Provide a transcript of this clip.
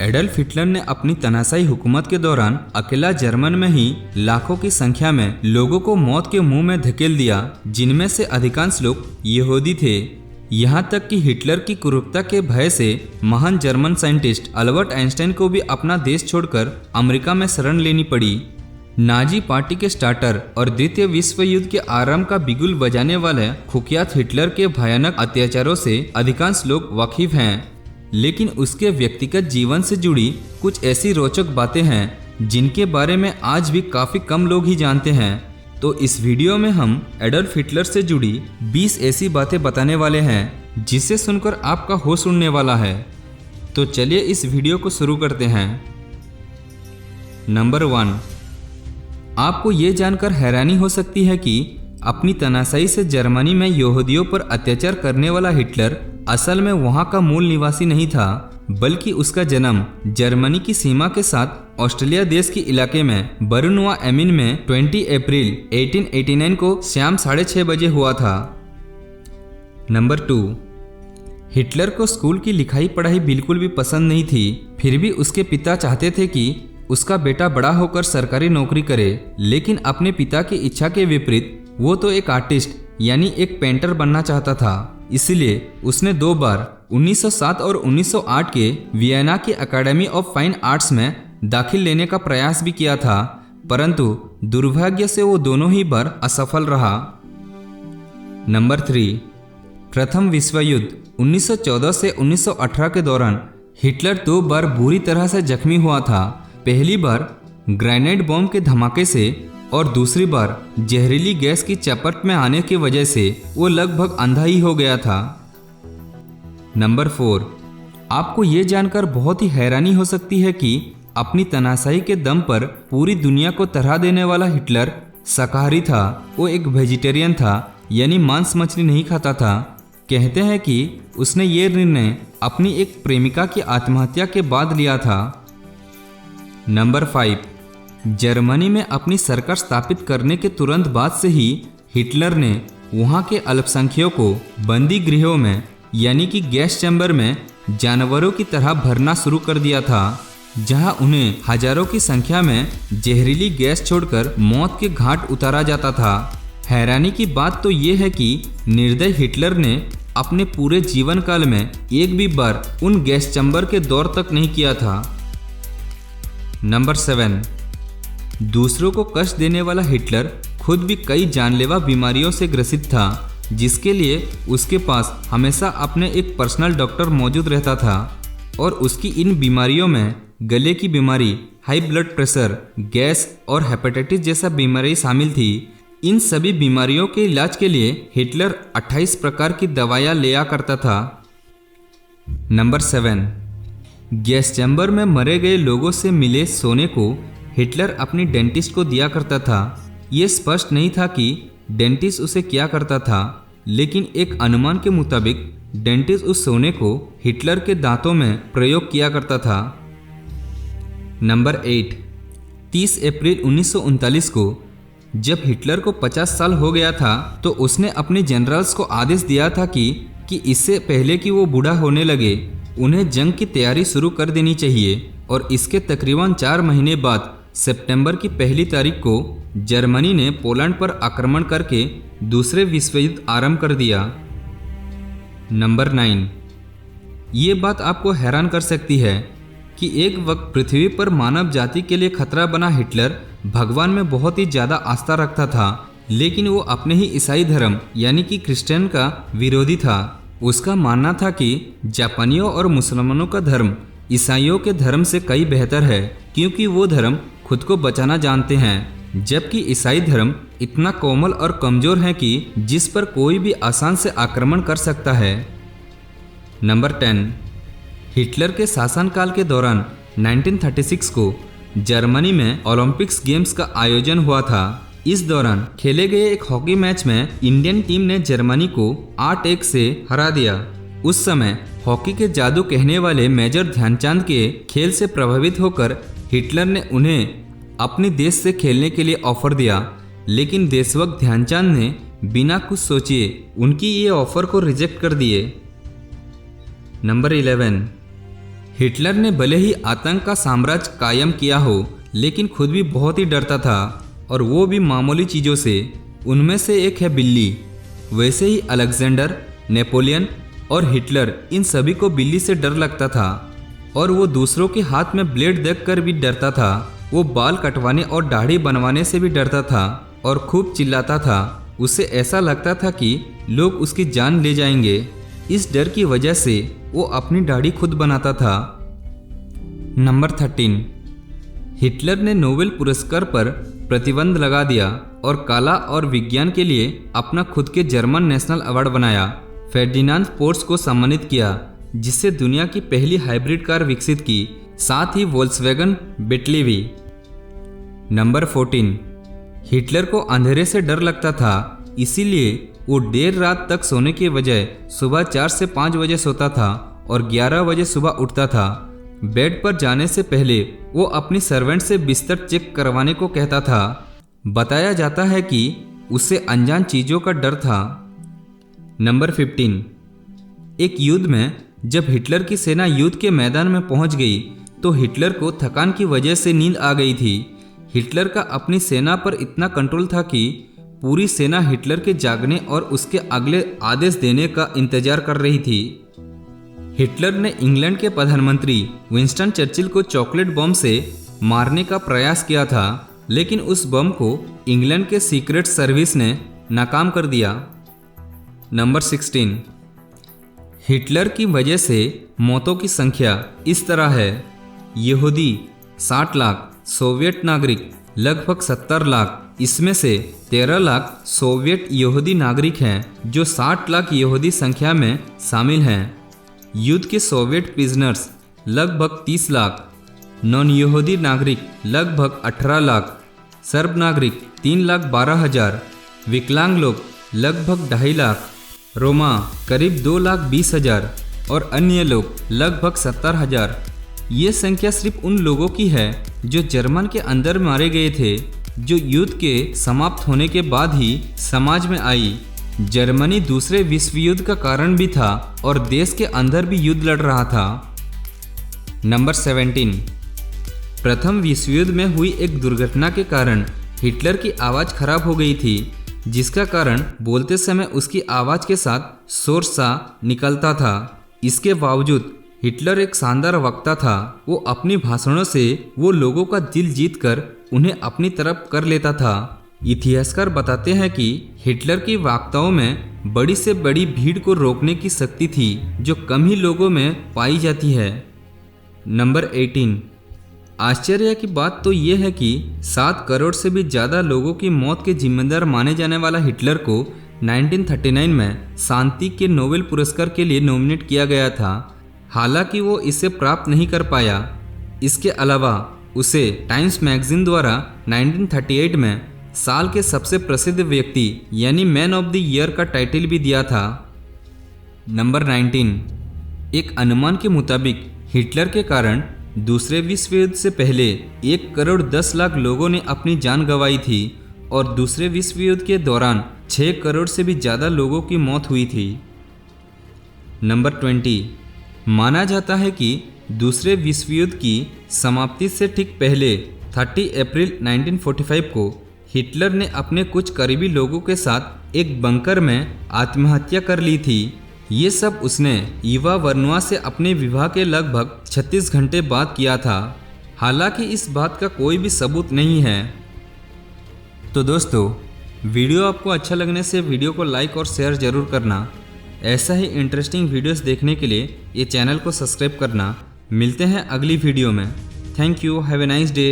Adolf Hitler ने अपनी तनाशाई हुकूमत के दौरान अकेला जर्मन में ही लाखों की संख्या में लोगों को मौत के मुंह में धकेल दिया, जिनमें से अधिकांश लोग यहूदी थे। यहाँ तक कि हिटलर की क्रूरता के भय से महान जर्मन साइंटिस्ट अल्बर्ट आइंस्टाइन को भी अपना देश छोड़कर अमेरिका में शरण लेनी पड़ी। नाजी पार्टी के स्टार्टर और द्वितीय विश्व युद्ध के आरंभ का बिगुल बजाने वाले कुख्यात हिटलर के भयानक अत्याचारों से अधिकांश लोग वाकिफ हैं, लेकिन उसके व्यक्तिगत जीवन से जुड़ी कुछ ऐसी रोचक बातें हैं जिनके बारे में आज भी काफ़ी कम लोग ही जानते हैं। तो इस वीडियो में हम एडल्फ हिटलर से जुड़ी 20 ऐसी बातें बताने वाले हैं जिसे सुनकर आपका होश उड़ने वाला है। तो चलिए इस वीडियो को शुरू करते हैं। नंबर 1, आपको ये जानकर हैरानी हो सकती है कि अपनी तनाशाई से जर्मनी में यहूदियों पर अत्याचार करने वाला हिटलर असल में वहां का मूल निवासी नहीं था, बल्कि उसका जन्म जर्मनी की सीमा के साथ ऑस्ट्रेलिया देश के इलाके में बरुनवा एमिन में 20 अप्रैल 1889 को शाम 6:30 बजे हुआ था। नंबर 2, हिटलर को स्कूल की लिखाई पढ़ाई बिल्कुल भी पसंद नहीं थी। फिर भी उसके पिता चाहते थे कि उसका बेटा बड़ा होकर सरकारी नौकरी करे, लेकिन अपने पिता की इच्छा के विपरीत वो तो एक आर्टिस्ट यानी एक पेंटर बनना चाहता था। इसलिए उसने 2 बार 1907 और 1908 के वियना की एकेडमी ऑफ फाइन आर्ट्स में दाखिल लेने का प्रयास भी किया था, परंतु दुर्भाग्य से वो दोनों ही बार असफल रहा। नंबर 3, प्रथम विश्व युद्ध 1914 से 1918 के दौरान हिटलर 2 बार बुरी तरह से जख्मी हुआ था। पहली बार ग्रेनेड बॉम्ब के धमाके से और दूसरी बार जहरीली गैस की चपेट में आने की वजह से वो लगभग अंधा ही हो गया था। नंबर 4, आपको ये जानकर बहुत ही हैरानी हो सकती है कि अपनी तनाशाई के दम पर पूरी दुनिया को तरा देने वाला हिटलर शाकाहारी था। वो एक वेजिटेरियन था, यानी मांस मछली नहीं खाता था। कहते हैं कि उसने ये निर्णय अपनी एक प्रेमिका की आत्महत्या के बाद लिया था। नंबर 5, जर्मनी में अपनी सरकार स्थापित करने के तुरंत बाद से ही हिटलर ने वहां के अल्पसंख्यकों को बंदी गृहों में यानी कि गैस चैम्बर में जानवरों की तरह भरना शुरू कर दिया था, जहां उन्हें हजारों की संख्या में जहरीली गैस छोड़कर मौत के घाट उतारा जाता था। हैरानी की बात तो ये है कि निर्दयी हिटलर ने अपने पूरे जीवन काल में एक भी बार उन गैस चैम्बर के दौर तक नहीं किया था। नंबर 7, दूसरों को कष्ट देने वाला हिटलर खुद भी कई जानलेवा बीमारियों से ग्रसित था, जिसके लिए उसके पास हमेशा अपने एक पर्सनल डॉक्टर मौजूद रहता था। और उसकी इन बीमारियों में गले की बीमारी, हाई ब्लड प्रेशर, गैस और हेपेटाइटिस जैसा बीमारी शामिल थी। इन सभी बीमारियों के इलाज के लिए हिटलर 28 प्रकार की दवाइयाँ लिया करता था। नंबर 7, गैस चैम्बर में मरे गए लोगों से मिले सोने को हिटलर अपनी डेंटिस्ट को दिया करता था। ये स्पष्ट नहीं था कि डेंटिस्ट उसे क्या करता था, लेकिन एक अनुमान के मुताबिक डेंटिस्ट उस सोने को हिटलर के दांतों में प्रयोग किया करता था। नंबर 8, 30 अप्रैल 1939 को जब हिटलर को 50 साल हो गया था तो उसने अपने जनरल्स को आदेश दिया था कि इससे पहले कि वो बूढ़ा होने लगे उन्हें जंग की तैयारी शुरू कर देनी चाहिए। और इसके तकरीबन 4 महीने बाद सितंबर की 1 तारीख को जर्मनी ने पोलैंड पर आक्रमण करके दूसरे विश्व युद्ध आरंभ कर दिया। नंबर 9, ये बात आपको हैरान कर सकती है कि एक वक्त पृथ्वी पर मानव जाति के लिए खतरा बना हिटलर भगवान में बहुत ही ज़्यादा आस्था रखता था, लेकिन वो अपने ही ईसाई धर्म यानी कि क्रिश्चियन का विरोधी था। उसका मानना था कि जापानियों और मुसलमानों का धर्म ईसाइयों के धर्म से कई बेहतर है, क्योंकि वो धर्म खुद को बचाना जानते हैं, जबकि ईसाई धर्म इतना कोमल और कमज़ोर है कि जिस पर कोई भी आसान से आक्रमण कर सकता है। नंबर 10, हिटलर के शासनकाल के दौरान 1936 को जर्मनी में ओलंपिक्स गेम्स का आयोजन हुआ था। इस दौरान खेले गए एक हॉकी मैच में इंडियन टीम ने जर्मनी को 8-1 से हरा दिया। उस समय हॉकी के जादू कहने वाले मेजर ध्यानचंद के खेल से प्रभावित होकर हिटलर ने उन्हें अपने देश से खेलने के लिए ऑफर दिया, लेकिन देशभक्त ध्यानचंद ने बिना कुछ सोचे उनकी ये ऑफर को रिजेक्ट कर दिए। नंबर 11, हिटलर ने भले ही आतंक का साम्राज्य कायम किया हो, लेकिन खुद भी बहुत ही डरता था, और वो भी मामूली चीज़ों से। उनमें से एक है बिल्ली। वैसे ही अलेक्जेंडर, नेपोलियन और हिटलर, इन सभी को बिल्ली से डर लगता था, और वो दूसरों के हाथ में ब्लेड देखकर भी डरता था। वो बाल कटवाने और दाढ़ी बनवाने से भी डरता था और खूब चिल्लाता था। उसे ऐसा लगता था कि लोग उसकी जान ले जाएंगे। इस डर की वजह से वो अपनी दाढ़ी खुद बनाता था। नंबर 13, हिटलर ने नोबेल पुरस्कार पर प्रतिबंध लगा दिया और कला और विज्ञान के लिए अपना खुद के जर्मन नेशनल अवार्ड बनाया। फेर्डिनांड पोर्श को सम्मानित किया, जिससे दुनिया की पहली हाइब्रिड कार विकसित की, साथ ही वोल्क्सवैगन बेटली भी। नंबर 14, हिटलर को अंधेरे से डर लगता था, इसीलिए वो देर रात तक सोने के बजाय सुबह 4 से 5 बजे सोता था और 11 बजे सुबह उठता था। बेड पर जाने से पहले वो अपनी सर्वेंट से बिस्तर चेक करवाने को कहता था। बताया जाता है कि उसे अनजान चीज़ों का डर था। नंबर 15, एक युद्ध में जब हिटलर की सेना युद्ध के मैदान में पहुंच गई तो हिटलर को थकान की वजह से नींद आ गई थी। हिटलर का अपनी सेना पर इतना कंट्रोल था कि पूरी सेना हिटलर के जागने और उसके अगले आदेश देने का इंतजार कर रही थी। हिटलर ने इंग्लैंड के प्रधानमंत्री विंस्टन चर्चिल को चॉकलेट बम से मारने का प्रयास किया था, लेकिन उस बम को इंग्लैंड के सीक्रेट सर्विस ने नाकाम कर दिया। नंबर 16, हिटलर की वजह से मौतों की संख्या इस तरह है। यहूदी 60 लाख, सोवियत नागरिक लगभग 70 लाख, इसमें से 13 लाख सोवियत यहूदी नागरिक हैं जो 60 लाख यहूदी संख्या में शामिल हैं। युद्ध के सोवियत प्रिजनर्स लगभग 30 लाख, नॉन यहूदी नागरिक लगभग 18 लाख, सर्ब नागरिक 3,12,000, विकलांग लोग लगभग 2.5 लाख, रोमा करीब 2,20,000 और अन्य लोग लगभग 70,000। ये संख्या सिर्फ उन लोगों की है जो जर्मन के अंदर मारे गए थे, जो युद्ध के समाप्त होने के बाद ही समाज में आई। जर्मनी दूसरे विश्व युद्ध का कारण भी था और देश के अंदर भी युद्ध लड़ रहा था। नंबर 17, प्रथम विश्व युद्ध में हुई एक दुर्घटना के कारण हिटलर की आवाज़ खराब हो गई थी, जिसका कारण बोलते समय उसकी आवाज़ के साथ शोर सा निकलता था। इसके बावजूद हिटलर एक शानदार वक्ता था। वो अपनी भाषणों से वो लोगों का दिल जीतकर उन्हें अपनी तरफ कर लेता था। इतिहासकार बताते हैं कि हिटलर की वक्ताओं में बड़ी से बड़ी भीड़ को रोकने की शक्ति थी, जो कम ही लोगों में पाई जाती है। नंबर 18, आश्चर्य की बात तो ये है कि 7 करोड़ से भी ज़्यादा लोगों की मौत के जिम्मेदार माने जाने वाला हिटलर को 1939 में शांति के नोबेल पुरस्कार के लिए नॉमिनेट किया गया था। हालांकि वो इसे प्राप्त नहीं कर पाया। इसके अलावा उसे टाइम्स मैगजीन द्वारा 1938 में साल के सबसे प्रसिद्ध व्यक्ति यानी मैन ऑफ द ईयर का टाइटल भी दिया था। नंबर 19, एक अनुमान के मुताबिक हिटलर के कारण दूसरे विश्व युद्ध से पहले 1 करोड़ 10 लाख लोगों ने अपनी जान गंवाई थी और दूसरे विश्व युद्ध के दौरान 6 करोड़ से भी ज़्यादा लोगों की मौत हुई थी। नंबर 20, माना जाता है कि दूसरे विश्व युद्ध की समाप्ति से ठीक पहले 30 अप्रैल 1945 को हिटलर ने अपने कुछ करीबी लोगों के साथ एक बंकर में आत्महत्या कर ली थी। ये सब उसने ईवा वर्नोवा से अपने विवाह के लगभग 36 घंटे बाद किया था। हालांकि इस बात का कोई भी सबूत नहीं है। तो दोस्तों, वीडियो आपको अच्छा लगने से वीडियो को लाइक और शेयर ज़रूर करना। ऐसा ही इंटरेस्टिंग वीडियोस देखने के लिए ये चैनल को सब्सक्राइब करना। मिलते हैं अगली वीडियो में। Thank you, have a nice day.